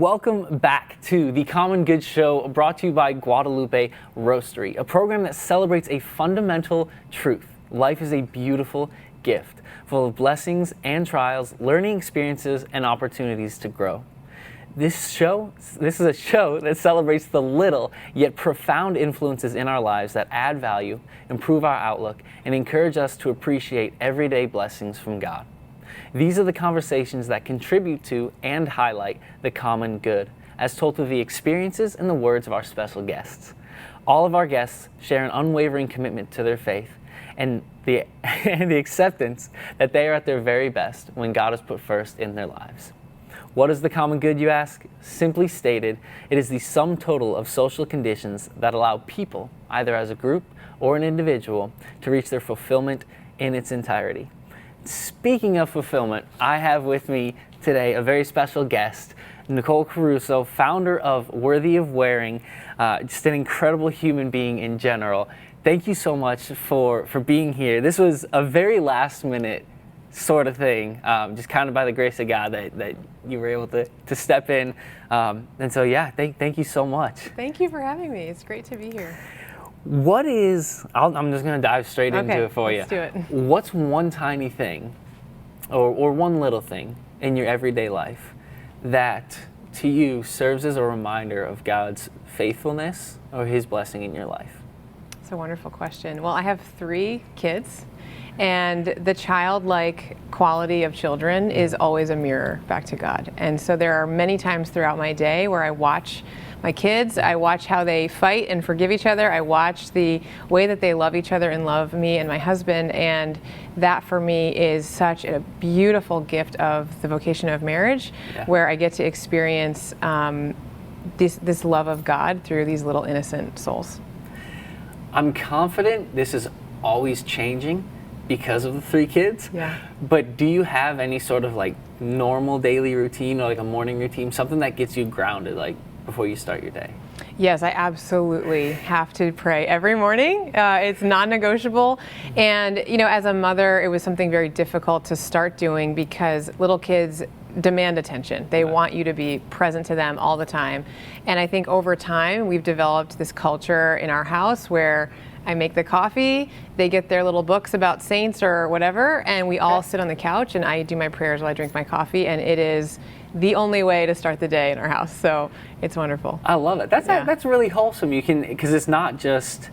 Welcome back to the Common Good Show, brought to you by Guadalupe Roastery, a program that celebrates a fundamental truth. Life is a beautiful gift, full of blessings and trials, learning experiences, and opportunities to grow. This is a show that celebrates the little yet profound influences in our lives that add value, improve our outlook, and encourage us to appreciate everyday blessings from God. These are the conversations that contribute to and highlight the common good, as told through the experiences and the words of our special guests. All of our guests share an unwavering commitment to their faith and the acceptance that they are at their very best when God is put first in their lives. What is the common good, you ask? Simply stated, it is the sum total of social conditions that allow people, either as a group or an individual, to reach their fulfillment in its entirety. Speaking of fulfillment, I have with me today a very special guest, Nicole Caruso, founder of Worthy of Wearing, just an incredible human being in general. Thank you so much for being here. This was a very last minute sort of thing, just kind of by the grace of God that you were able to step in. And so, yeah, thank you so much. Thank you for having me. It's great to be here. I'm just going to dive straight into it for you. Let's do it. What's one tiny thing or one little thing in your everyday life that to you serves as a reminder of God's faithfulness or His blessing in your life? It's a wonderful question. Well, I have 3 kids, and the childlike quality of children is always a mirror back to God. And so there are many times throughout my day where I watch my kids, I watch how they fight and forgive each other. I watch the way that they love each other and love me and my husband. And that for me is such a beautiful gift of the vocation of marriage, where I get to experience this love of God through these little innocent souls. I'm confident this is always changing because of the 3 kids. Yeah. But do you have any sort of like normal daily routine or like a morning routine, something that gets you grounded, like before you start your day? Yes, I absolutely have to pray every morning. It's non-negotiable. And, you know, as a mother, it was something very difficult to start doing because little kids demand attention. They want you to be present to them all the time. And I think over time, we've developed this culture in our house where I make the coffee, they get their little books about saints or whatever, and we all sit on the couch and I do my prayers while I drink my coffee, and it is the only way to start the day in our house. So it's wonderful. I love it. That's really wholesome. You can, because it's not just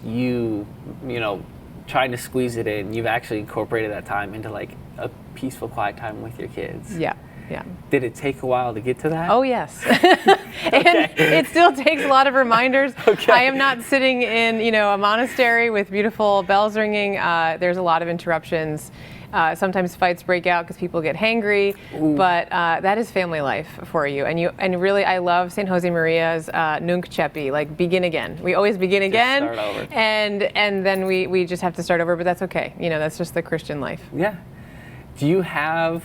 you know, trying to squeeze it in. You've actually incorporated that time into like a peaceful, quiet time with your kids. Yeah. Yeah. Did it take a while to get to that? Oh, yes. And it still takes a lot of reminders. Okay. I am not sitting in, you know, a monastery with beautiful bells ringing. There's a lot of interruptions. Sometimes fights break out because people get hangry, but that is family life for you. And really, I love St. Jose Maria's Nunc Cepi, like begin again. We always begin again, start over. And then we just have to start over. But that's okay. You know, that's just the Christian life. Yeah. Do you have,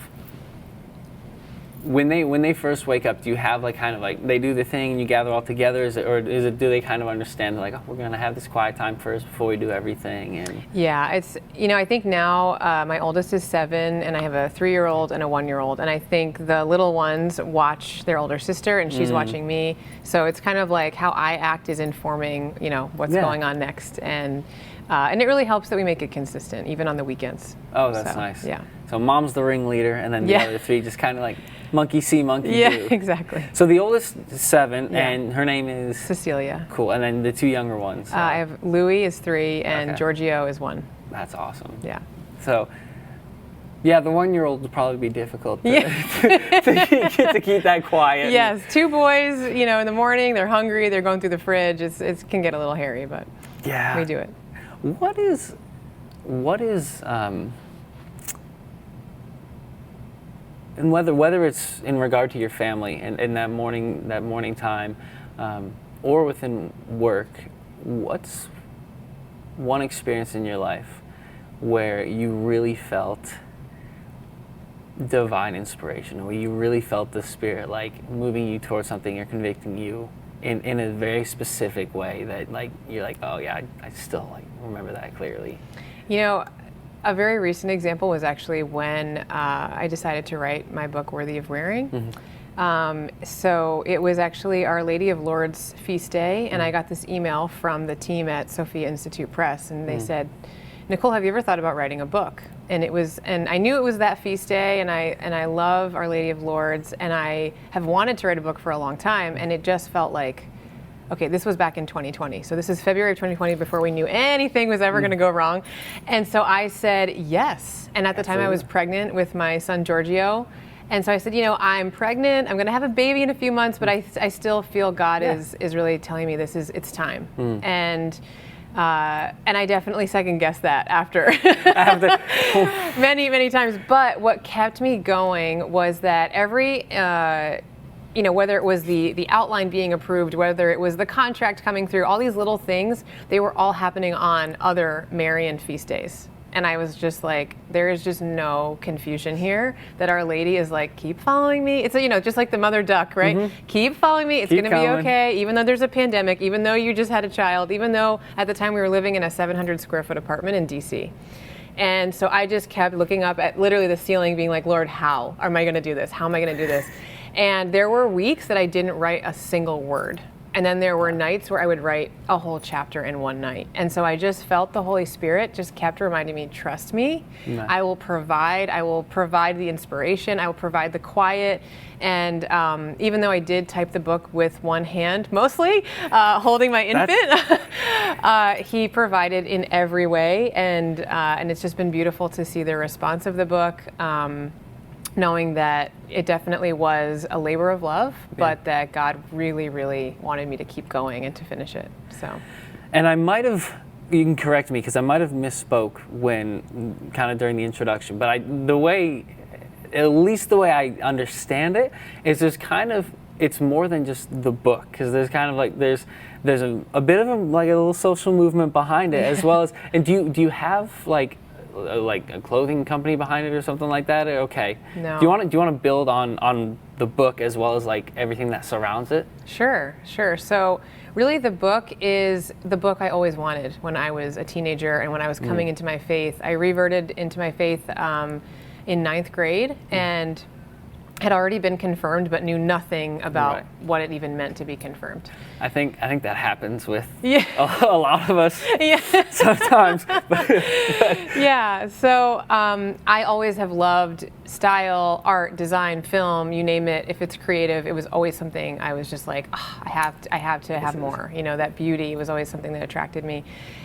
when they first wake up, do you have like kind of like they do the thing and you gather all together, do they kind of understand like, oh, we're gonna have this quiet time first before we do everything? And yeah, it's, you know, I think now my oldest is 7 and I have a 3-year-old and a 1-year-old, and I think the little ones watch their older sister and she's watching me, so it's kind of like how I act is informing, you know, what's going on next, and it really helps that we make it consistent even on the weekends. Oh, that's nice. Yeah. So mom's the ringleader, and then the other 3 just kind of like monkey see, monkey do. Yeah, exactly. So the oldest is 7, and her name is? Cecilia. Cool. And then the 2 younger ones? I have Louis is 3, and Giorgio is 1. That's awesome. Yeah. So, yeah, the 1-year-old would probably be difficult to keep that quiet. Yes, 2 boys, you know, in the morning, they're hungry, they're going through the fridge. It can get a little hairy, but we do it. What is and whether it's in regard to your family and in that morning time, or within work, what's one experience in your life where you really felt divine inspiration, or you really felt the Spirit like moving you towards something or convicting you in a very specific way that like you're like, oh yeah, I still like remember that clearly? You know, a very recent example was actually when I decided to write my book, Worthy of Wearing. So it was actually Our Lady of Lourdes feast day, and I got this email from the team at Sophia Institute Press, and they said, Nicole, have you ever thought about writing a book? And I knew it was that feast day, and I love Our Lady of Lourdes, and I have wanted to write a book for a long time, and it just felt like, okay, this was back in 2020. So this is February of 2020, before we knew anything was ever going to go wrong. And so I said yes. And at the time I was pregnant with my son Giorgio. And so I said, I'm pregnant, I'm going to have a baby in a few months, but I still feel God is really telling me it's time. And I definitely second guessed that after many, many times. But what kept me going was that every, whether it was the outline being approved, whether it was the contract coming through, all these little things, they were all happening on other Marian feast days. And I was just like, there is just no confusion here, that Our Lady is like, keep following me. It's, just like the mother duck, right? Keep following me. It's going to be okay, even though there's a pandemic, even though you just had a child, even though at the time we were living in a 700 square foot apartment in DC. And so I just kept looking up at literally the ceiling, being like, Lord, how am I going to do this? How am I going to do this? And there were weeks that I didn't write a single word. And then there were nights where I would write a whole chapter in one night. And so I just felt the Holy Spirit just kept reminding me, trust me. Nice. I will provide the inspiration. I will provide the quiet. And even though I did type the book with one hand, mostly holding my infant, he provided in every way. And it's just been beautiful to see the response of the book. Knowing that it definitely was a labor of love, but that God really, really wanted me to keep going and to finish it. So, and I might have, you can correct me, because I might have misspoke when kind of during the introduction, but at least the way I understand it is it's more than just the book, because there's kind of like there's a bit of a little social movement behind it as well as. And do you have like a clothing company behind it or something like that? Okay. No. Do you want to build on the book as well as like everything that surrounds it? Sure. So really the book is the book I always wanted when I was a teenager and when I was coming into my faith. I reverted into my faith in ninth grade and had already been confirmed, but knew nothing about what it even meant to be confirmed. I think that happens with a lot of us sometimes. Yeah, so I always have loved style, art, design, film, you name it. If it's creative, it was always something I was just like, I have to have more. That beauty was always something that attracted me.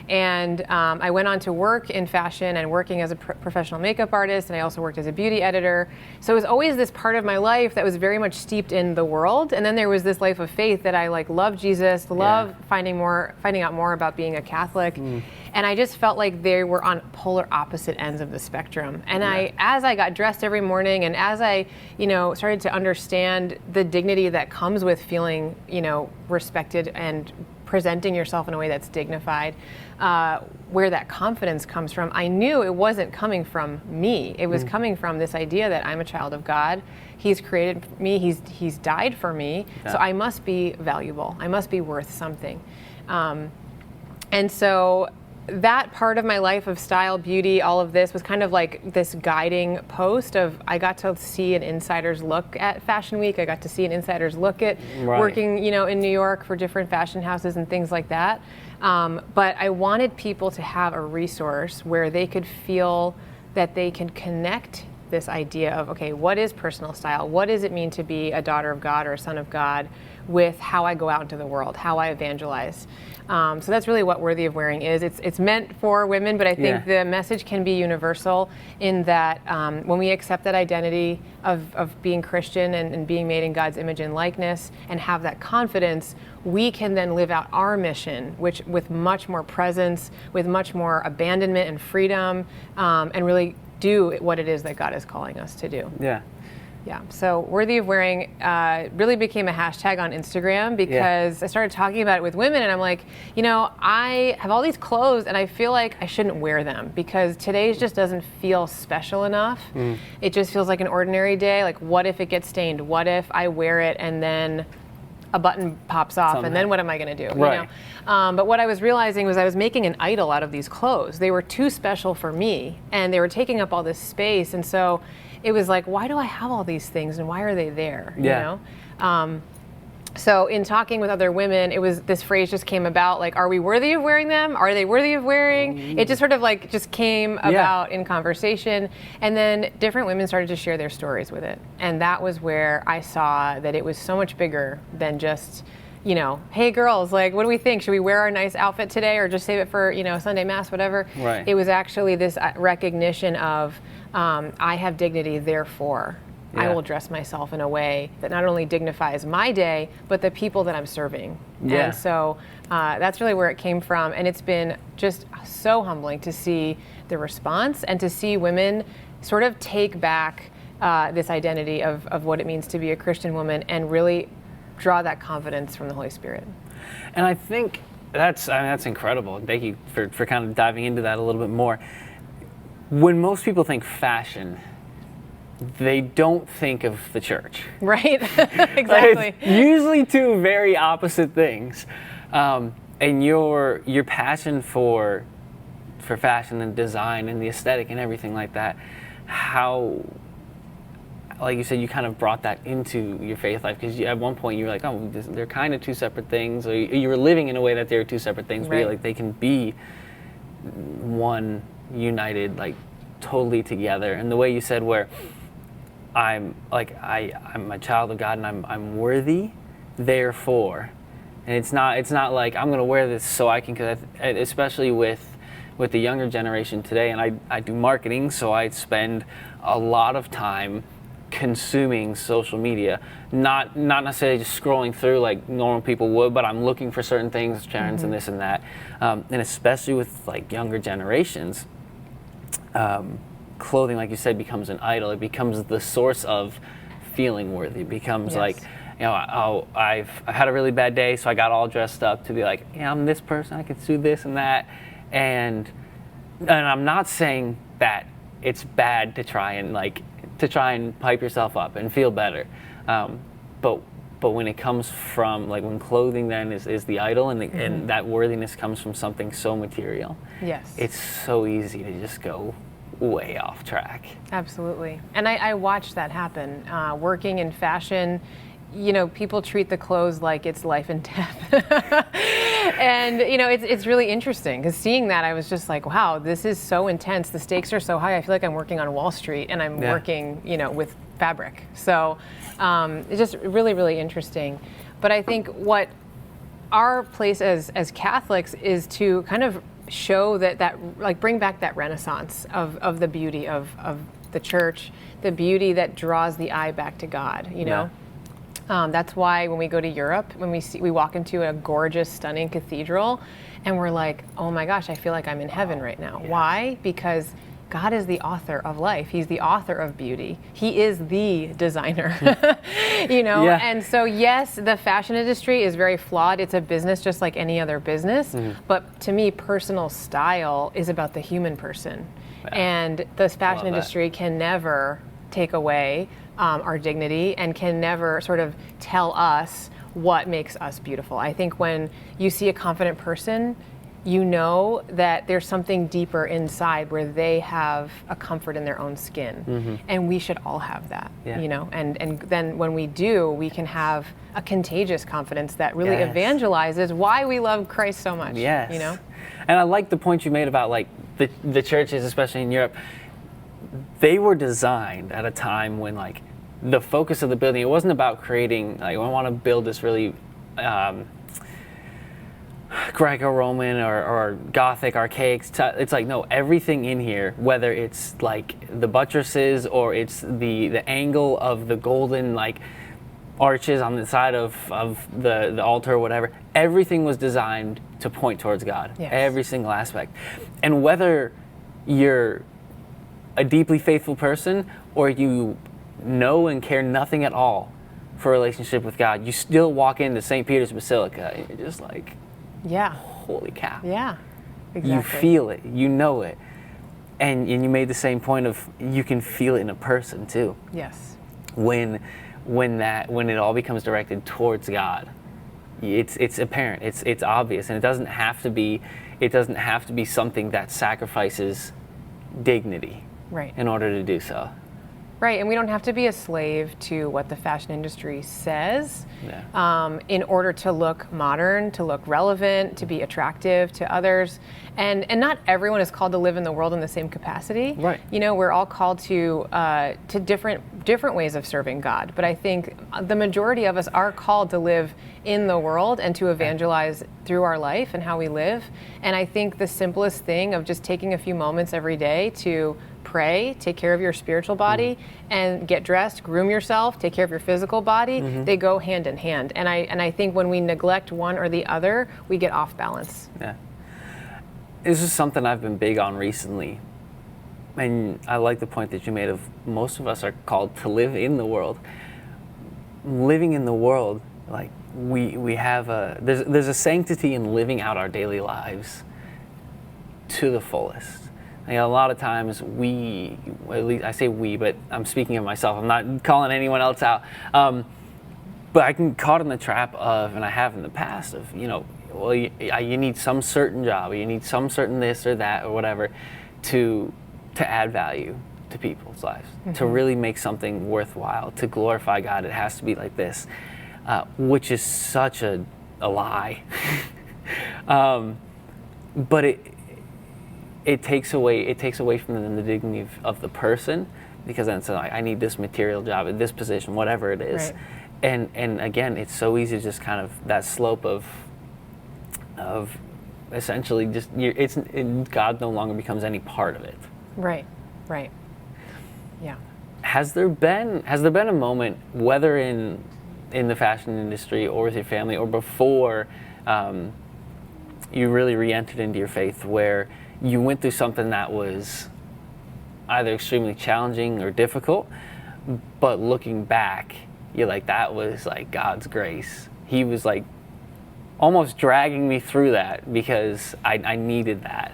And I went on to work in fashion and working as a professional makeup artist, and I also worked as a beauty editor. So it was always this part of my life that was very much steeped in the world. And then there was this life of faith that I loved Jesus, loved finding out more about being a Catholic. And I just felt like they were on polar opposite ends of the spectrum. And as I got dressed every morning, and as I, started to understand the dignity that comes with feeling, respected and presenting yourself in a way that's dignified, where that confidence comes from, I knew it wasn't coming from me. It was coming from this idea that I'm a child of God. He's created me. He's died for me. So I must be valuable. I must be worth something. And so that part of my life of style, beauty, all of this was kind of like this guiding post of, I got to see an insider's look at Fashion Week. I got to see an insider's look at working, in New York for different fashion houses and things like that. But I wanted people to have a resource where they could feel that they can connect this idea of, okay, what is personal style? What does it mean to be a daughter of God or a son of God with how I go out into the world, how I evangelize? So that's really what Worthy of Wearing is. It's meant for women, but I think the message can be universal in that when we accept that identity of being Christian and being made in God's image and likeness and have that confidence, we can then live out our mission, which with much more presence, with much more abandonment and freedom, and really do what it is that God is calling us to do. Yeah, so Worthy of Wearing really became a hashtag on Instagram because I started talking about it with women, and I'm like, I have all these clothes and I feel like I shouldn't wear them because today's just doesn't feel special enough. It just feels like an ordinary day. Like, what if it gets stained? What if I wear it and then a button pops off, Something. and then what am I going to do? Right. But what I was realizing was I was making an idol out of these clothes. They were too special for me, and they were taking up all this space. And so it was like, why do I have all these things, and why are they there? Yeah. You know. So in talking with other women, it was this phrase just came about, like, are we worthy of wearing them? Are they worthy of wearing? It just sort of like just came about in conversation. And then different women started to share their stories with it. And that was where I saw that it was so much bigger than just, you know, hey girls, like, what do we think? Should we wear our nice outfit today or just save it for, you know, Sunday Mass, whatever? Right. It was actually this recognition of, I have dignity, therefore I will dress myself in a way that not only dignifies my day, but the people that I'm serving. Yeah. And so that's really where it came from. And it's been just so humbling to see the response and to see women sort of take back this identity of what it means to be a Christian woman and really draw that confidence from the Holy Spirit. And I think that's incredible. Thank you for kind of diving into that a little bit more. When most people think fashion, they don't think of the church. Right, exactly. It's usually two very opposite things. And your passion for fashion and design and the aesthetic and everything like that, how, like you said, you kind of brought that into your faith life, because at one point you were like, oh, they're kind of two separate things, or you were living in a way that they were two separate things, but like they can be one, united, like totally together. And the way you said, where I'm a child of God and I'm worthy, therefore, and it's not like I'm gonna wear this so I can, cause especially with the younger generation today, and I do marketing, so I spend a lot of time consuming social media, not necessarily just scrolling through like normal people would, but I'm looking for certain things, trends and this and that, and especially with like younger generations. Clothing, like you said, becomes an idol. It becomes the source of feeling worthy. It becomes like, you know, oh, I've had a really bad day, so I got all dressed up to be like, yeah, I'm this person, I can do this and that. And I'm not saying that it's bad to try and hype yourself up and feel better. But when it comes from, like, when clothing then is the idol, and that worthiness comes from something so material, it's so easy to just go way off track. Absolutely. And I watched that happen. Working in fashion, you know, people treat the clothes like it's life and death. And, you know, it's really interesting, because seeing that, I was just like, wow, this is so intense. The stakes are so high. I feel like I'm working on Wall Street, and I'm working, you know, with fabric. So it's just really, really interesting. But I think what our place as Catholics is to kind of show that like bring back that renaissance of the beauty of the church, the beauty that draws the eye back to God, you know? That's why when we go to Europe, when we walk into a gorgeous, stunning cathedral, and we're like, oh my gosh, I feel like I'm in heaven right now. Why? Because God is the author of life. He's the author of beauty. He is the designer, you know? And so, yes, the fashion industry is very flawed. It's a business just like any other business. But to me, personal style is about the human person. And the fashion industry can never take away our dignity, and can never sort of tell us what makes us beautiful. I think when you see a confident person, you know that there's something deeper inside where they have a comfort in their own skin. And we should all have that, you know? And then when we do, we can have a contagious confidence that really evangelizes why we love Christ so much, you know? And I like the point you made about, like, the churches, especially in Europe. They were designed at a time when, like, the focus of the building, it wasn't about creating, like, I want to build this really Greco-Roman or Gothic, archaic. It's like, no, everything in here, whether it's like the buttresses or it's the angle of the golden, like, arches on the side of the altar or whatever, everything was designed to point towards God. Every single aspect. And whether you're a deeply faithful person or you know and care nothing at all for a relationship with God, you still walk into St. Peter's Basilica and you're just like, holy cow. Exactly. You feel it, you know it. And you made the same point of, you can feel it in a person too. When it all becomes directed towards God. it's apparent, it's obvious, and it doesn't have to be something that sacrifices dignity Right. in order to do so. Right, and we don't have to be a slave to what the fashion industry says Yeah. in order to look modern, to look relevant, to be attractive to others. And not everyone is called to live in the world in the same capacity. Right. You know, we're all called to different ways of serving God. But I think the majority of us are called to live in the world and to evangelize through our life and how we live. And I think the simplest thing of just taking a few moments every day to pray, take care of your spiritual body, and get dressed, groom yourself, take care of your physical body, they go hand in hand. And I think when we neglect one or the other, we get off balance. Yeah. This is something I've been big on recently. And I like the point that you made of most of us are called to live in the world. Living in the world, like we have there's a sanctity in living out our daily lives to the fullest. You know, a lot of times at least I say we, but I'm speaking of myself. I'm not calling anyone else out. But I can caught in the trap of, and I have in the past, of, you know, well, you need some certain job, or you need some certain this or that or whatever to add value to people's lives, to really make something worthwhile, to glorify God. It has to be like this, which is such a lie. But it takes away from the dignity of the person, because then it's like, I need this material job at this position, whatever it is. Right. And again, it's so easy to just kind of that slope of essentially just God no longer becomes any part of it. Right. Yeah. Has there been a moment, whether in the fashion industry or with your family or before you really re-entered into your faith, where you went through something that was either extremely challenging or difficult, but looking back, you're like, that was like God's grace. He was like almost dragging me through that because I needed that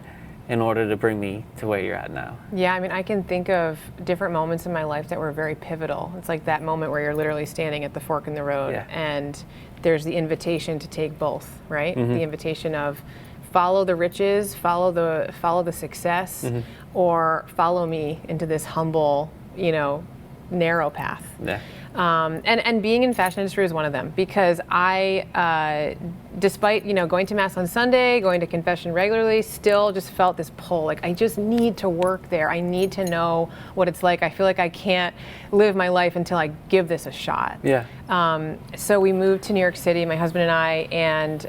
in order to bring me to where you're at now? Yeah, I mean, I can think of different moments in my life that were very pivotal. It's like that moment where you're literally standing at the fork in the road, and there's the invitation to take both, right? The invitation of follow the riches, follow the success, or follow me into this humble, narrow path. Yeah. And being in fashion industry is one of them, because I, despite, going to mass on Sunday, going to confession regularly, still just felt this pull. Like, I just need to work there. I need to know what it's like. I feel like I can't live my life until I give this a shot. Yeah. So we moved to New York City, my husband and I, and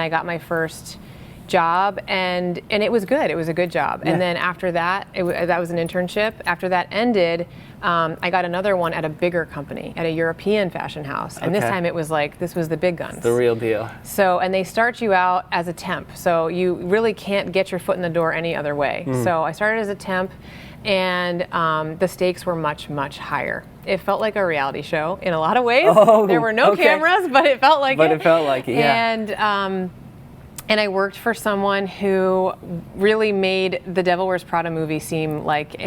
I got my first job, and it was good. It was a good job. Yeah. And then after that, that was an internship. After that ended, I got another one at a bigger company, at a European fashion house. And this time it was like, this was the big guns. The real deal. So, and they start you out as a temp. So you really can't get your foot in the door any other way. So I started as a temp, and the stakes were much, much higher. It felt like a reality show in a lot of ways. There were no cameras, but it felt like it. But it felt like it, yeah. And I worked for someone who really made the Devil Wears Prada movie seem like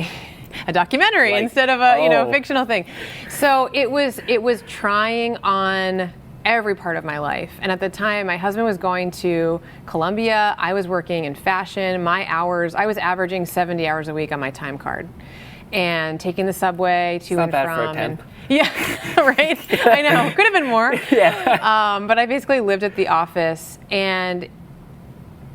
a documentary instead of a fictional thing. So it was trying on every part of my life. And at the time, my husband was going to Columbia. I was working in fashion. My hours, I was averaging 70 hours a week on my time card, and taking the subway to and from. Not bad for a temp. Yeah, right. I know. Could have been more. Yeah. But I basically lived at the office, and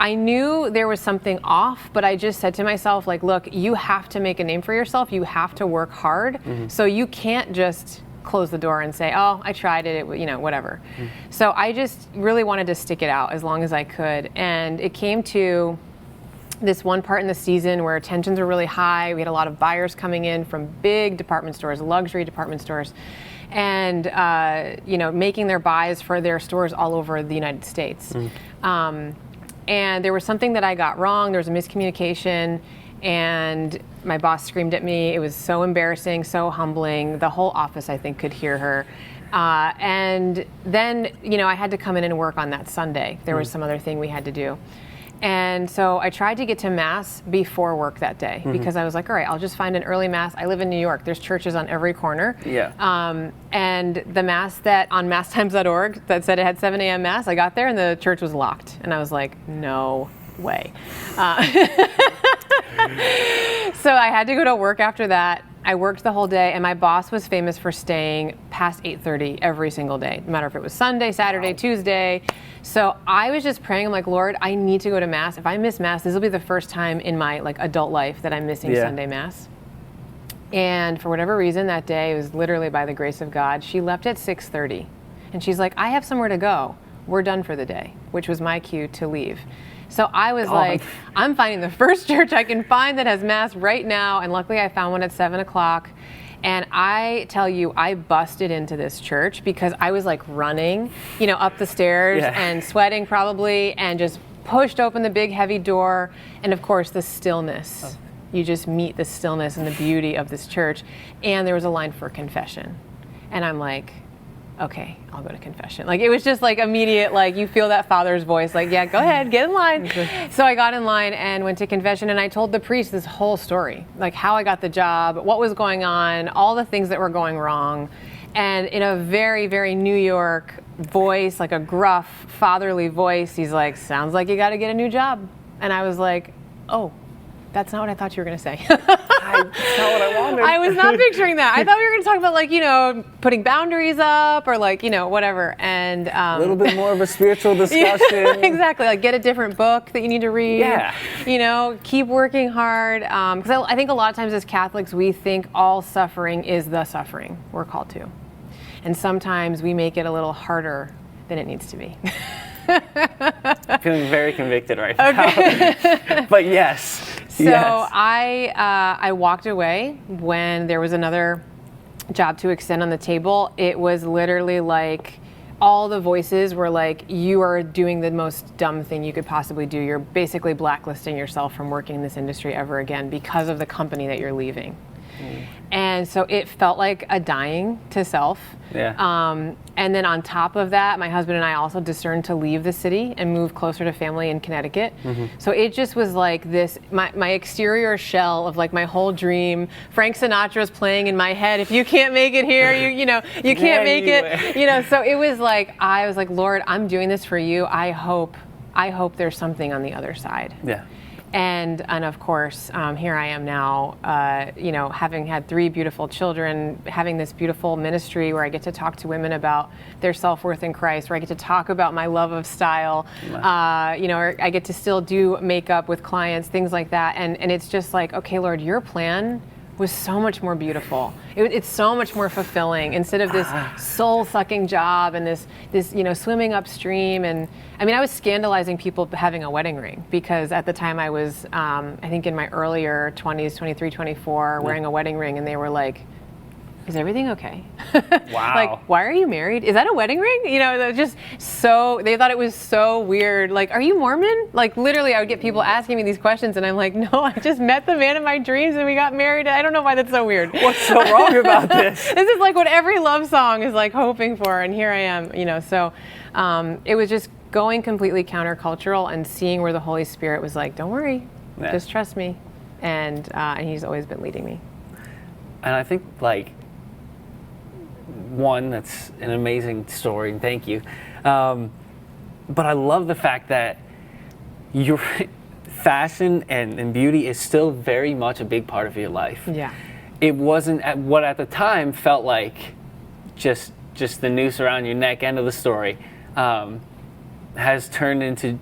I knew there was something off, but I just said to myself, like, look, you have to make a name for yourself. You have to work hard. So you can't just close the door and say, oh, I tried it, whatever. So I just really wanted to stick it out as long as I could. And it came to this one part in the season where tensions were really high. We had a lot of buyers coming in from big department stores, luxury department stores, and making their buys for their stores all over the United States. And there was something that I got wrong. There was a miscommunication, and my boss screamed at me. It was so embarrassing, so humbling. The whole office, I think, could hear her. And then, I had to come in and work on that Sunday. There was some other thing we had to do. And so I tried to get to Mass before work that day because I was like, all right, I'll just find an early Mass. I live in New York. There's churches on every corner. Yeah. And the Mass that on masstimes.org that said it had 7 a.m. Mass, I got there and the church was locked. And I was like, no way. So I had to go to work after that. I worked the whole day, and my boss was famous for staying past 8:30 every single day, no matter if it was Sunday, Saturday, Tuesday. So I was just praying, I'm like, Lord, I need to go to Mass. If I miss Mass, this will be the first time in my adult life that I'm missing Sunday Mass. And for whatever reason that day, it was literally by the grace of God, she left at 6:30. And she's like, I have somewhere to go. We're done for the day, which was my cue to leave. So I was like, I'm finding the first church I can find that has Mass right now. And luckily I found one at 7 o'clock. And I tell you, I busted into this church because I was like running, up the stairs and sweating probably, and just pushed open the big heavy door. And of course the stillness, you just meet the stillness and the beauty of this church. And there was a line for confession. And I'm like, okay, I'll go to confession. It was just immediate, you feel that Father's voice, yeah, go ahead, get in line. So I got in line and went to confession, and I told the priest this whole story, how I got the job, what was going on, all the things that were going wrong. And in a very, very New York voice, a gruff, fatherly voice, he's like, sounds like you got to get a new job. And I was like, oh, that's not what I thought you were going to say. That's not what I wanted. I was not picturing that. I thought we were going to talk about putting boundaries up or whatever. And a little bit more of a spiritual discussion. Yeah, exactly. Get a different book that you need to read. Yeah. Keep working hard. Because I think a lot of times as Catholics, we think all suffering is the suffering we're called to. And sometimes we make it a little harder than it needs to be. Feeling very convicted right now. Okay. But yes. So yes. I walked away when there was another job to extend on the table. It was literally all the voices were you are doing the most dumb thing you could possibly do. You're basically blacklisting yourself from working in this industry ever again because of the company that you're leaving. And so it felt like a dying to self. Yeah. And then on top of that, my husband and I also discerned to leave the city and move closer to family in Connecticut. So it just was this, my exterior shell of my whole dream. Frank Sinatra's playing in my head. If you can't make it here, you can't make it. So it was I was Lord, I'm doing this for you. I hope there's something on the other side. Yeah. And of course, here I am now, having had 3 beautiful children, having this beautiful ministry where I get to talk to women about their self-worth in Christ, where I get to talk about my love of style, or I get to still do makeup with clients, things like that. And it's just okay, Lord, your plan was so much more beautiful. It's so much more fulfilling instead of this soul-sucking job and this swimming upstream. And I mean, I was scandalizing people having a wedding ring because at the time I was, I think in my earlier 20s, 23, 24, wearing a wedding ring, and they were like, is everything okay? Wow. Why are you married? Is that a wedding ring? Just so, they thought it was so weird. Are you Mormon? Literally, I would get people asking me these questions, and I'm like, no, I just met the man of my dreams, and we got married. I don't know why that's so weird. What's so wrong about this? This is what every love song is hoping for, and here I am, So it was just going completely countercultural and seeing where the Holy Spirit was don't worry, just trust me. And he's always been leading me. And I think one, that's an amazing story, and thank you. But I love the fact that your fashion and beauty is still very much a big part of your life. Yeah. It wasn't what at the time felt like just the noose around your neck, end of the story, has turned into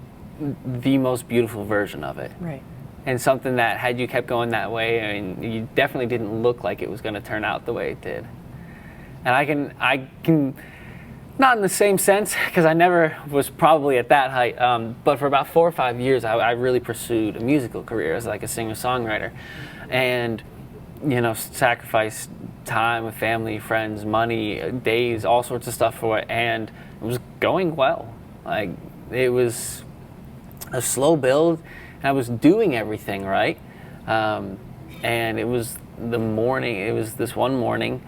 the most beautiful version of it. Right. And something that, had you kept going that way, I mean, you definitely didn't look like it was going to turn out the way it did. And I can, not in the same sense, because I never was probably at that height, but for about 4 or 5 years, I really pursued a musical career as a singer-songwriter. And, sacrificed time with family, friends, money, days, all sorts of stuff for it, and it was going well. It was a slow build, and I was doing everything right. And it was this one morning,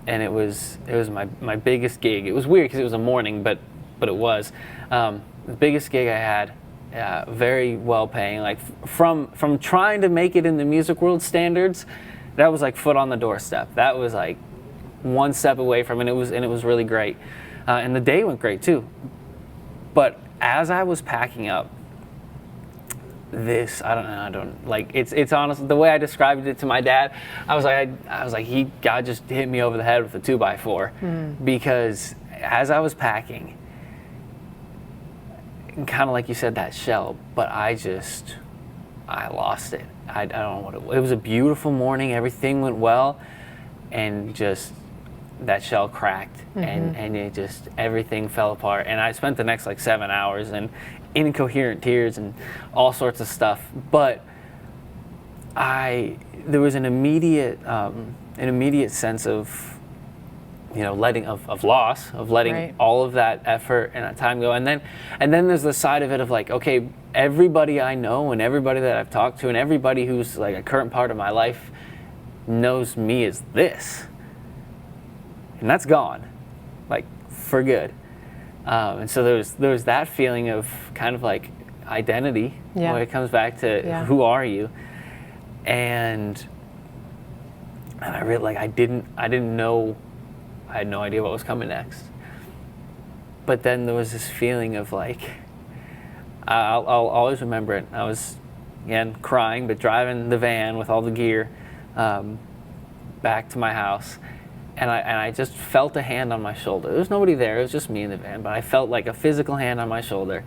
and it was my biggest gig. It was weird because it was a morning, but it was the biggest gig I had very well paying. Like from trying to make it in the music world standards, that was like foot on the doorstep. That was like one step away from it. And it was really great. And the day went great too. But as I was packing up, I don't like it's honestly the way I described it to my dad. I was like God just hit me over the head with a 2x4 because as I was packing, kind of like you said, that shell, but I lost it. I don't know what it was a beautiful morning, everything went well, and just that shell cracked and it just everything fell apart, and I spent the next like 7 hours and incoherent tears and all sorts of stuff. But there was an immediate sense of, you know, letting Right. all of that effort and that time go, and then there's the side of it of like, okay, everybody I know and everybody that I've talked to and everybody who's like a current part of my life knows me as this, and that's gone, like for good. And so there's that feeling of kind of like identity when it comes back to who are you, and I really like I didn't know, I had no idea what was coming next. But then there was this feeling of like I'll always remember it. I was again crying, but driving the van with all the gear back to my house. And I just felt a hand on my shoulder. There was nobody there. It was just me in the van. But I felt like a physical hand on my shoulder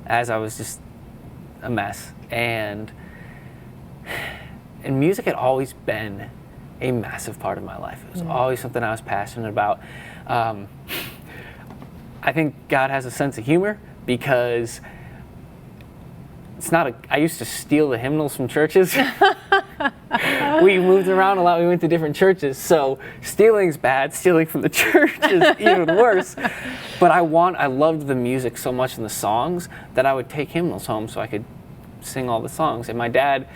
as I was just a mess. And music had always been a massive part of my life. It was always something I was passionate about. I think God has a sense of humor because I used to steal the hymnals from churches. We moved around a lot. We went to different churches. So stealing's bad. Stealing from the church is even worse. But I loved the music so much and the songs that I would take hymnals home so I could sing all the songs. And my dad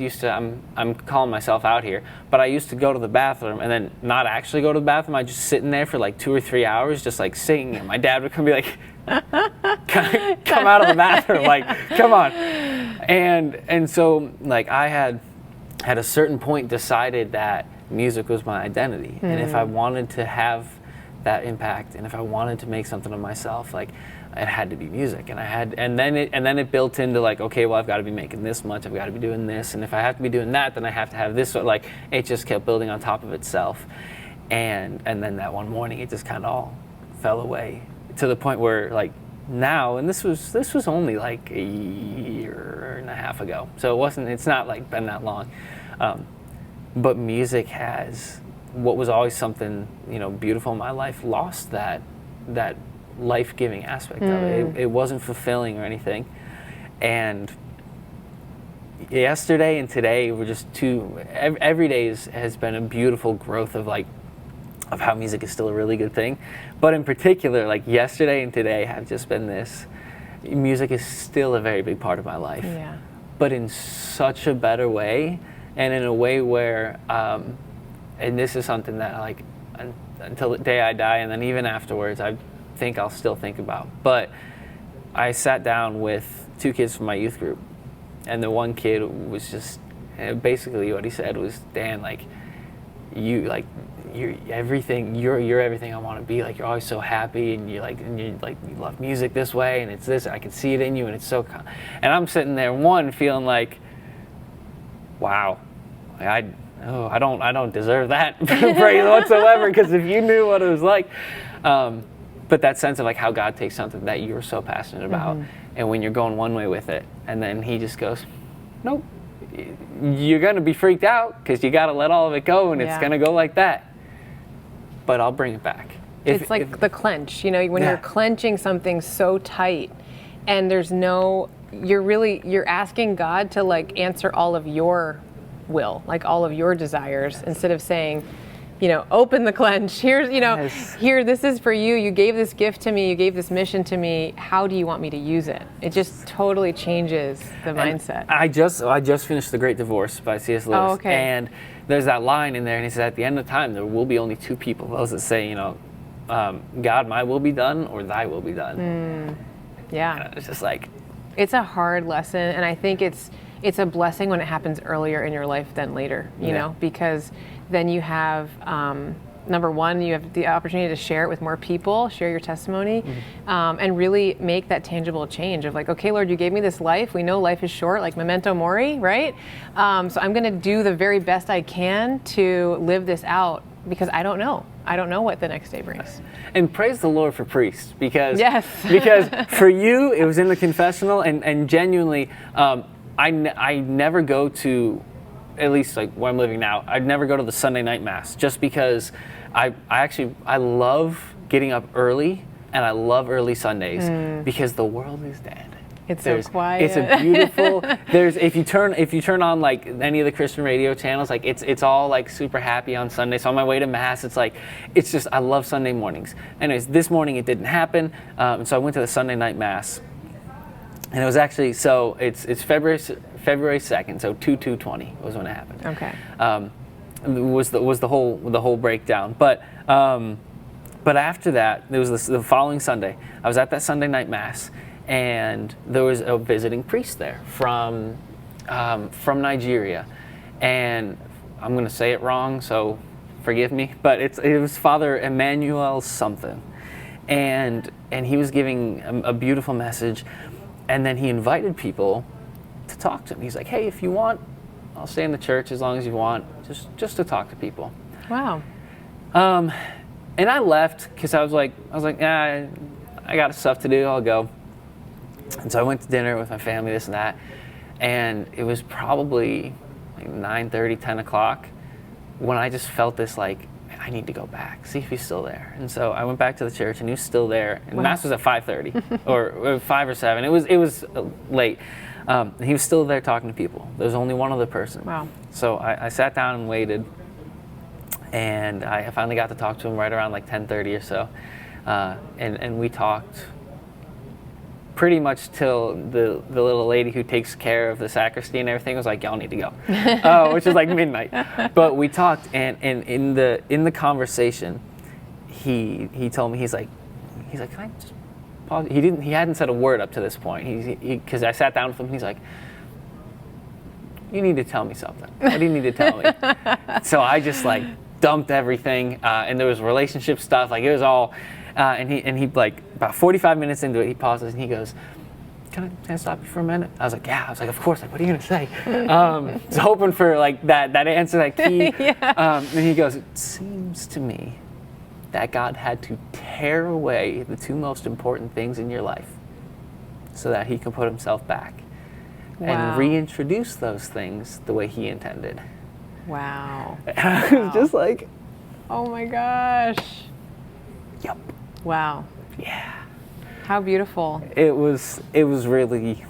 used to, I'm calling myself out here, but I used to go to the bathroom and then not actually go to the bathroom. I'd just sit in there for like 2 or 3 hours just like singing. And my dad would come be like, come out of the bathroom, like, come on. And so like I had at a certain point decided that music was my identity. And if I wanted to have that impact and if I wanted to make something of myself, like it had to be music. And then it built into like, okay, well, I've got to be making this much, I've got to be doing this, and if I have to be doing that, then I have to have this. So like it just kept building on top of itself. And then that one morning it just kind of all fell away to the point where like now, and this was only like a year and a half ago, so it's not like been that long, but music has, what was always something, you know, beautiful in my life, lost that life-giving aspect of it. It wasn't fulfilling or anything. And yesterday and today were just every day has been a beautiful growth of how music is still a really good thing. But in particular, like yesterday and today have just been this, music is still a very big part of my life. Yeah. But in such a better way, and in a way where, and this is something that like, until the day I die, and then even afterwards, I think I'll still think about. But I sat down with 2 kids from my youth group, and the one kid was just, basically what he said was, Dan, like, you're everything. You're everything I want to be. Like, you're always so happy, and you love music this way, and it's this. I can see it in you, and it's so. And I'm sitting there, feeling like, wow, I don't deserve that praise whatsoever. Because if you knew what it was like, but that sense of like how God takes something that you're so passionate about, and when you're going one way with it, and then He just goes, nope. You're going to be freaked out because you got to let all of it go, and it's going to go like that. But I'll bring it back. It's like the clench, you know, when you're clenching something so tight and you're asking God to like answer all of your will, like all of your desires, instead of saying, you know, open the clench. Here's, you know, here, this is for you. You gave this gift to me. You gave this mission to me. How do you want me to use it? It just totally changes the mindset. I just finished The Great Divorce by C.S. Lewis. Oh, okay. And there's that line in there, and he says, at the end of time, there will be only 2 people. Those that say, you know, God, my will be done, or thy will be done. Yeah. And it's just like, It's a hard lesson, and I think it's a blessing when it happens earlier in your life than later, you know, because then you have, number one, you have the opportunity to share it with more people, share your testimony, and really make that tangible change of like, okay, Lord, you gave me this life. We know life is short, like memento mori, right? So I'm going to do the very best I can to live this out because I don't know. I don't know what the next day brings. And praise the Lord for priests, because yes. for you, it was in the confessional, and genuinely, I never go to, at least like where I'm living now, I'd never go to the Sunday night mass just because I love getting up early, and I love early Sundays because the world is dead. It's so quiet. It's a beautiful. If you turn on like any of the Christian radio channels, like it's all like super happy on Sunday. So on my way to mass, it's just I love Sunday mornings. Anyways, this morning it didn't happen, and so I went to the Sunday night mass, and it was actually it's February 2nd, so 2/2/20 was when it happened. Okay. Was the whole breakdown, but after that, there was the following Sunday. I was at that Sunday night mass. And there was a visiting priest there from Nigeria, and I'm going to say it wrong, so forgive me. But it was Father Emmanuel something, and he was giving a beautiful message, and then he invited people to talk to him. He's like, "Hey, if you want, I'll stay in the church as long as you want, just to talk to people." Wow. And I left because I was like, I got stuff to do. I'll go. And so I went to dinner with my family, this and that, and it was probably like 9:30, 10 o'clock when I just felt this like, I need to go back, see if he's still there. And so I went back to the church, and he was still there. And Mass was at 5:30 or 5 or 7. It was late. And he was still there talking to people. There was only one other person. Wow. So I sat down and waited, and I finally got to talk to him right around like 10:30 or so, and we talked pretty much till the little lady who takes care of the sacristy and everything was like, "Y'all need to go," which is like midnight. But we talked, and in the conversation, he told me, he's like, "Can I just pause?" He hadn't said a word up to this point. Because I sat down with him, and he's like, "You need to tell me something. What do you need to tell me?" So I just like dumped everything, and there was relationship stuff, like it was all. And he like about 45 minutes into it, he pauses and he goes, can I stop you for a minute? I was like, yeah. I was like, of course. Like, what are you gonna say? I was hoping for like that answer, that key. And he goes, it seems to me that God had to tear away the two most important things in your life so that he could put himself back and reintroduce those things the way he intended. Wow. And I was just like, oh my gosh. Yep. Wow. Yeah. How beautiful. It was really,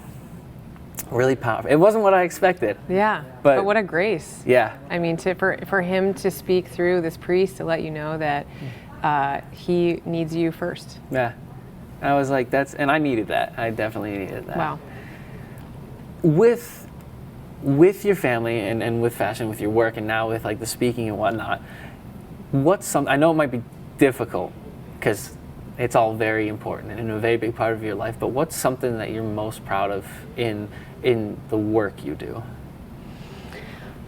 really powerful. It wasn't what I expected. Yeah. But what a grace. Yeah. I mean, for him to speak through this priest to let you know that he needs you first. Yeah. I was like, and I needed that. I definitely needed that. Wow. With your family and with fashion, with your work, and now with like the speaking and whatnot, I know it might be difficult because it's all very important and a very big part of your life, but what's something that you're most proud of in the work you do?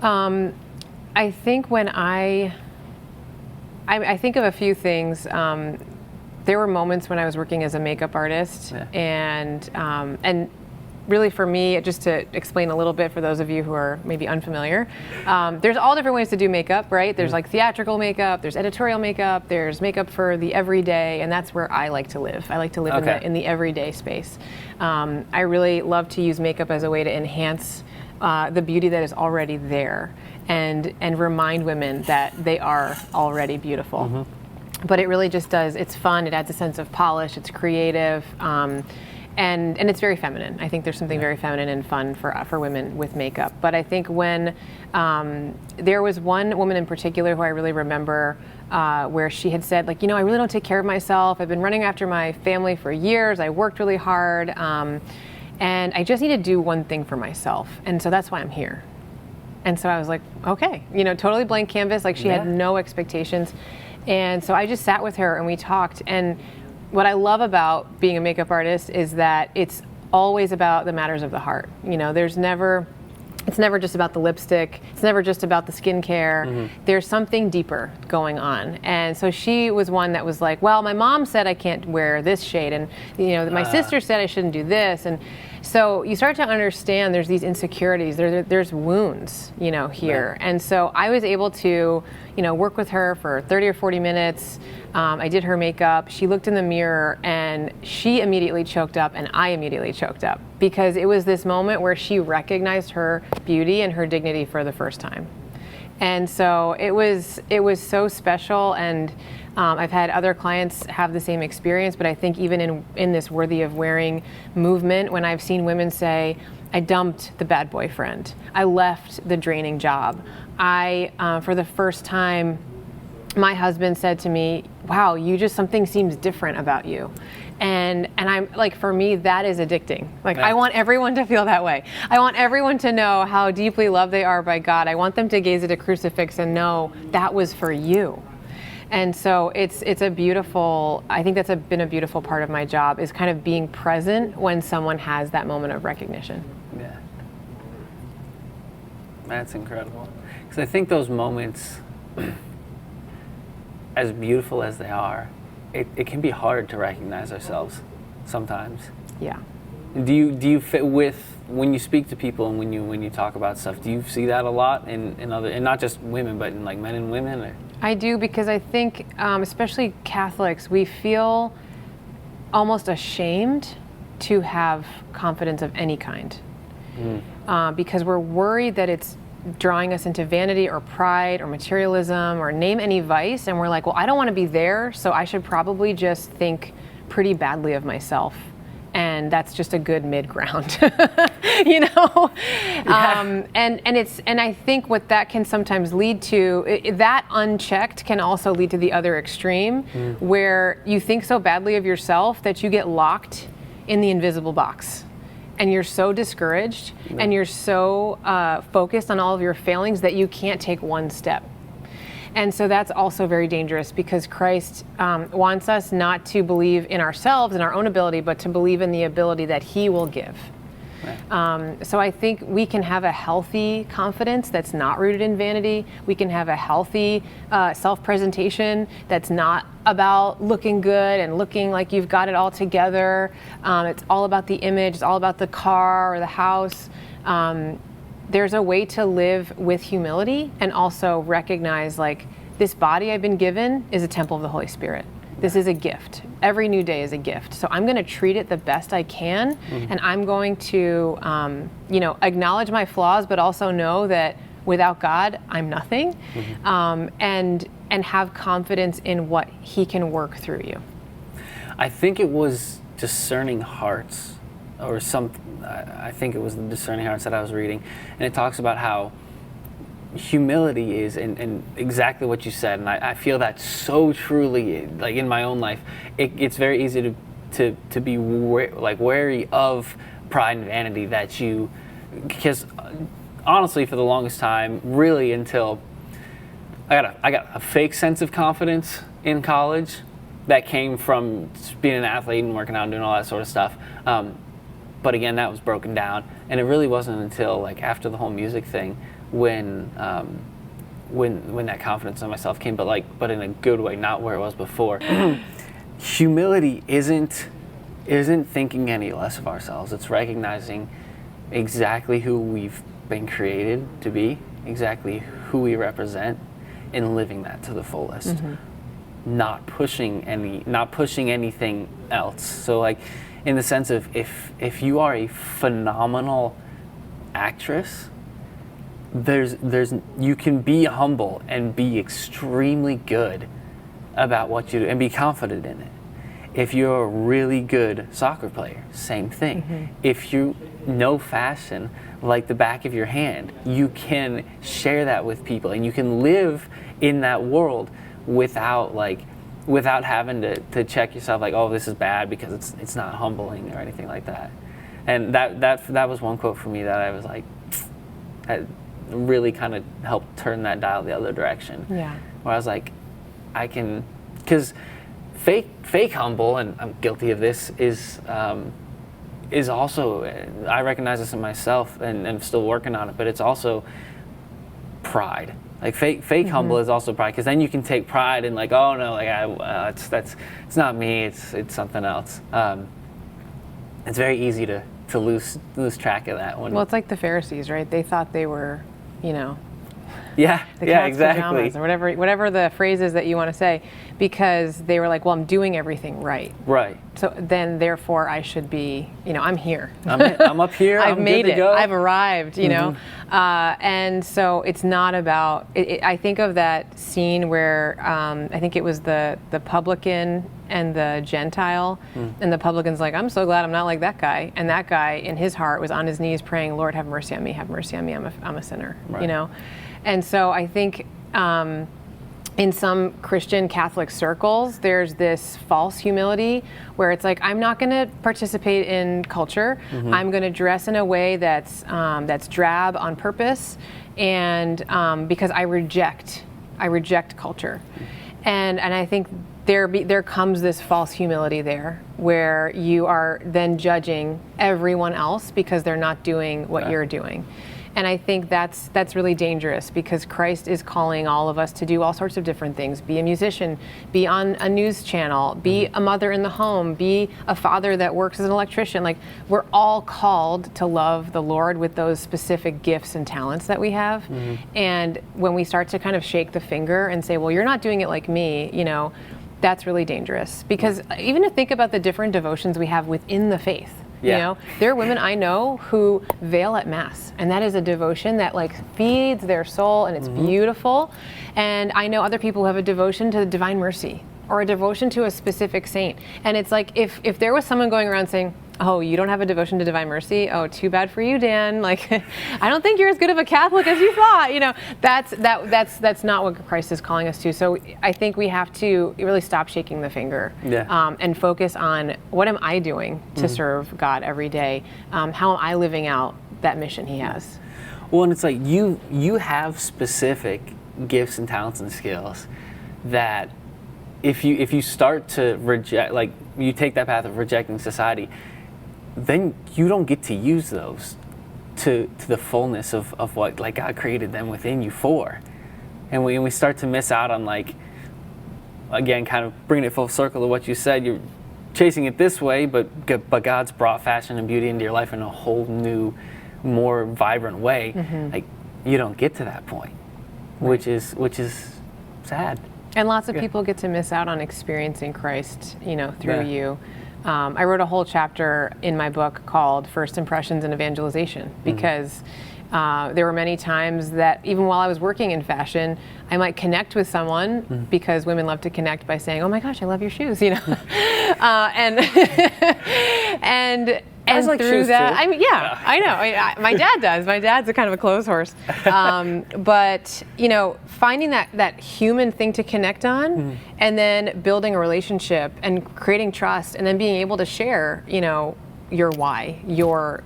I think when I think of a few things. There were moments when I was working as a makeup artist, and really for me, just to explain a little bit for those of you who are maybe unfamiliar, there's all different ways to do makeup, right? There's like theatrical makeup, there's editorial makeup, there's makeup for the everyday, and that's where I like to live. I like to live in the everyday space. I really love to use makeup as a way to enhance the beauty that is already there, and remind women that they are already beautiful. Mm-hmm. But it really just does, it's fun, it adds a sense of polish, it's creative, and it's very feminine. I think there's something very feminine and fun for women with makeup. But I think when there was one woman in particular who I really remember where she had said, like, I really don't take care of myself. I've been running after my family for years. I worked really hard. And I just need to do one thing for myself. And so that's why I'm here. And so I was like, okay, totally blank canvas. Like she had no expectations. And so I just sat with her and we talked. And what I love about being a makeup artist is that it's always about the matters of the heart. You know, it's never just about the lipstick. It's never just about the skincare. There's something deeper going on. And so she was one that was like, well, my mom said I can't wear this shade, and my sister said I shouldn't do this. And so you start to understand there's these insecurities, there's wounds, here. Right. And so I was able to, work with her for 30 or 40 minutes. I did her makeup. She looked in the mirror and she immediately choked up, and I immediately choked up, because it was this moment where she recognized her beauty and her dignity for the first time. And so it was so special, and I've had other clients have the same experience, but I think even in this Worthy of Wearing movement, when I've seen women say, I dumped the bad boyfriend, I left the draining job, for the first time, my husband said to me, wow, something seems different about you. And I'm like, for me, that is addicting. Like, yeah. I want everyone to feel that way. I want everyone to know how deeply loved they are by God. I want them to gaze at a crucifix and know that was for you. And so it's a beautiful, I think that's been a beautiful part of my job, is kind of being present when someone has that moment of recognition. Yeah. That's incredible. Because I think those moments, as beautiful as they are, it can be hard to recognize ourselves sometimes. Yeah. Do you fit with, when you speak to people and when you talk about stuff, do you see that a lot in other, and not just women, but in like men and women? Or? I do, because I think, especially Catholics, we feel almost ashamed to have confidence of any kind, because we're worried that it's drawing us into vanity or pride or materialism or name any vice, and we're like, well, I don't want to be there, so I should probably just think pretty badly of myself, and that's just a good mid-ground. Yeah. And I think what that can sometimes lead to, that unchecked can also lead to the other extreme, where you think so badly of yourself that you get locked in the invisible box. And you're so discouraged, and you're so focused on all of your failings that you can't take one step. And so that's also very dangerous, because Christ wants us not to believe in ourselves and our own ability, but to believe in the ability that He will give. Right. So I think we can have a healthy confidence that's not rooted in vanity. We can have a healthy self-presentation that's not about looking good and looking like you've got it all together. It's all about the image. It's all about the car or the house. There's a way to live with humility and also recognize, like, this body I've been given is a temple of the Holy Spirit. This is a gift. Every new day is a gift. So I'm going to treat it the best I can, and I'm going to, acknowledge my flaws, but also know that without God, I'm nothing, and have confidence in what He can work through you. I think it was Discerning Hearts, or I think it was the Discerning Hearts that I was reading, and it talks about how humility is, and exactly what you said, and I feel that so truly, like in my own life. It's very easy to be wary of pride and vanity, because honestly, for the longest time, really until I got a fake sense of confidence in college that came from being an athlete and working out and doing all that sort of stuff. But again, that was broken down, and it really wasn't until like after the whole music thing when that confidence in myself came, but in a good way, not where it was before. Humility isn't thinking any less of ourselves. It's recognizing exactly who we've been created to be, exactly who we represent, and living that to the fullest. Not pushing anything else. So like, in the sense of if you are a phenomenal actress, you can be humble and be extremely good about what you do and be confident in it. If you're a really good soccer player, same thing. If you know fashion like the back of your hand, you can share that with people, and you can live in that world without having to check yourself like, oh, this is bad because it's not humbling or anything like that. And that was one quote for me that I was like, that really kind of helped turn that dial the other direction. Yeah. Where I was like, I can, because fake humble, and I'm guilty of this, is is also, I recognize this in myself, and I'm still working on it, but it's also pride. Like fake humble is also pride, because then you can take pride in like, oh no, like it's not me, it's something else. It's very easy to lose track of that one. Well, it's like the Pharisees, right? They thought they were, Yeah, the yeah, cat's exactly. pajamas, or whatever the phrase is that you want to say, because they were like, well, I'm doing everything right. Right. So then, therefore, I should be, I'm here. I'm up here. I've I'm made good it. to go. I've arrived, and so it's not about, I think of that scene where I think it was the publican and the Gentile, and the publican's like, I'm so glad I'm not like that guy. And that guy, in his heart, was on his knees praying, Lord, have mercy on me, have mercy on me, I'm a sinner, Right. And so I think in some Christian Catholic circles, there's this false humility where it's like, I'm not going to participate in culture. I'm going to dress in a way that's drab on purpose, and because I reject culture, and I think there comes this false humility there, where you are then judging everyone else because they're not doing what you're doing. And I think that's really dangerous, because Christ is calling all of us to do all sorts of different things. Be a musician, be on a news channel, be a mother in the home, be a father that works as an electrician. Like, we're all called to love the Lord with those specific gifts and talents that we have. And when we start to kind of shake the finger and say, well, you're not doing it like me, that's really dangerous. Because even to think about the different devotions we have within the faith. Yeah. There are women I know who veil at Mass, and that is a devotion that like feeds their soul, and it's beautiful. And I know other people who have a devotion to the Divine Mercy, or a devotion to a specific saint. And it's like, if there was someone going around saying, oh, you don't have a devotion to Divine Mercy? Oh, too bad for you, Dan. Like, I don't think you're as good of a Catholic as you thought. That's not what Christ is calling us to. So I think we have to really stop shaking the finger, and focus on, what am I doing to serve God every day? How am I living out that mission He has? Well, and it's like you have specific gifts and talents and skills that if you start to reject, like you take that path of rejecting society, then you don't get to use those to the fullness of what like God created them within you for. And we start to miss out on, like, again, kind of bringing it full circle to what you said, you're chasing it this way, but God's brought fashion and beauty into your life in a whole new, more vibrant way. Like, you don't get to that point, which is sad. And lots of people get to miss out on experiencing Christ, through you. I wrote a whole chapter in my book called First Impressions and Evangelization, because there were many times that even while I was working in fashion, I might connect with someone, because women love to connect by saying, oh my gosh, I love your shoes, and like through shoes that, too. I mean, I know. My dad does. My dad's a kind of a clothes horse. But, finding that human thing to connect on, and then building a relationship and creating trust, and then being able to share, your why, your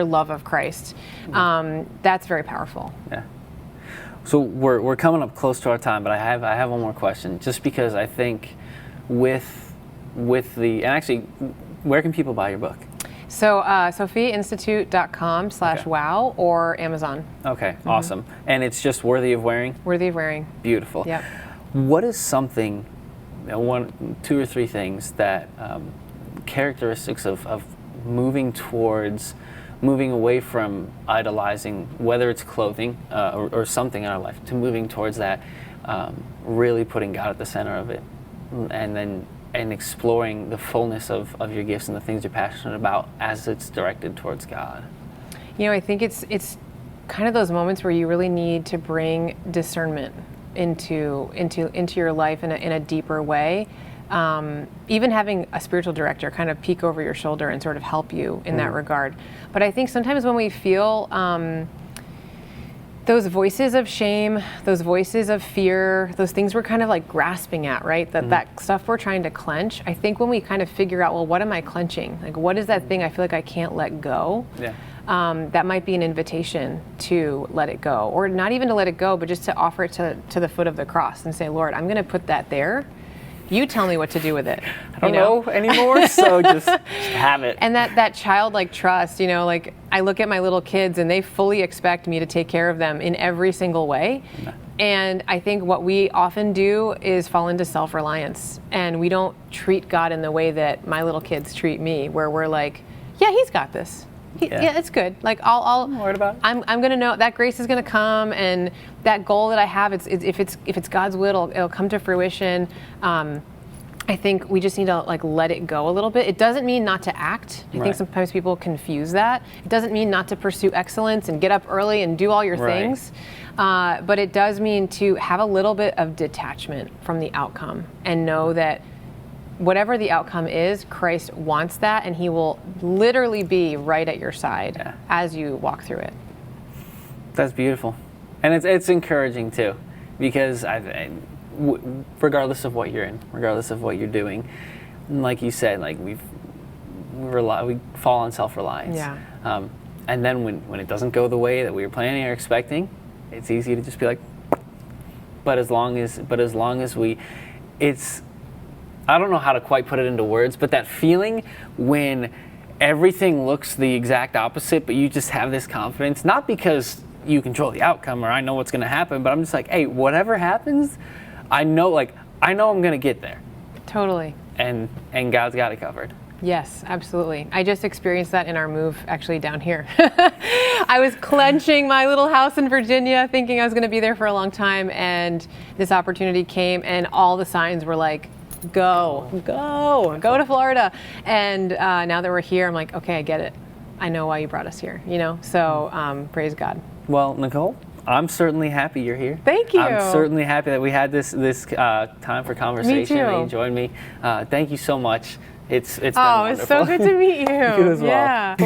love of Christ. That's very powerful. Yeah. So we're coming up close to our time, but I have one more question, just because I think with and actually, where can people buy your book? So sophiainstitute.com/wow, or Amazon. Okay, awesome. And it's just Worthy of Wearing? Worthy of Wearing. Beautiful. Yep. What is something, two or three things that characteristics of moving away from idolizing, whether it's clothing or something in our life, to moving towards that, really putting God at the center of it, and exploring the fullness of your gifts and the things you're passionate about as it's directed towards God? I think it's kind of those moments where you really need to bring discernment into your life in a deeper way. Even having a spiritual director kind of peek over your shoulder and sort of help you in that regard. But I think sometimes when we feel those voices of shame, those voices of fear, those things we're kind of like grasping at, right? That stuff we're trying to clench. I think when we kind of figure out, well, what am I clenching? Like, what is that thing I feel like I can't let go? Yeah. That might be an invitation to let it go, or not even to let it go, but just to offer it to the foot of the cross and say, Lord, I'm going to put that there, You tell me what to do with it. I don't know anymore, so just have it. And that childlike trust, like I look at my little kids and they fully expect me to take care of them in every single way. And I think what we often do is fall into self-reliance, and we don't treat God in the way that my little kids treat me, where we're like, yeah, he's got this. Yeah, it's good. Like I'm worried about it. I'm gonna know that grace is gonna come, and that goal that I have, if it's God's will, it'll come to fruition. I think we just need to like let it go a little bit. It doesn't mean not to act. I think sometimes people confuse that. It doesn't mean not to pursue excellence and get up early and do all your things. But it does mean to have a little bit of detachment from the outcome and know that whatever the outcome is, Christ wants that, and he will literally be right at your side as you walk through it. That's beautiful. And it's encouraging too, because regardless of what you're in, regardless of what you're doing, like you said, like we fall on self-reliance. And then when it doesn't go the way that we were planning or expecting, it's easy to just be like, but as long as I don't know how to quite put it into words, but that feeling when everything looks the exact opposite, but you just have this confidence, not because you control the outcome or I know what's going to happen, but I'm just like, hey, whatever happens, I know I'm going to get there. Totally. And God's got it covered. Yes, absolutely. I just experienced that in our move actually down here. I was clenching my little house in Virginia, thinking I was going to be there for a long time, and this opportunity came, and all the signs were like, go to Florida. And now that we're here, I'm like, okay, I get it. I know why you brought us here, So praise God. Well, Nicole, I'm certainly happy you're here. Thank you. I'm certainly happy that we had this time for conversation. Me too. That you joined me. Thank you so much. It's been wonderful. It's so good to meet you. You as well. Yeah.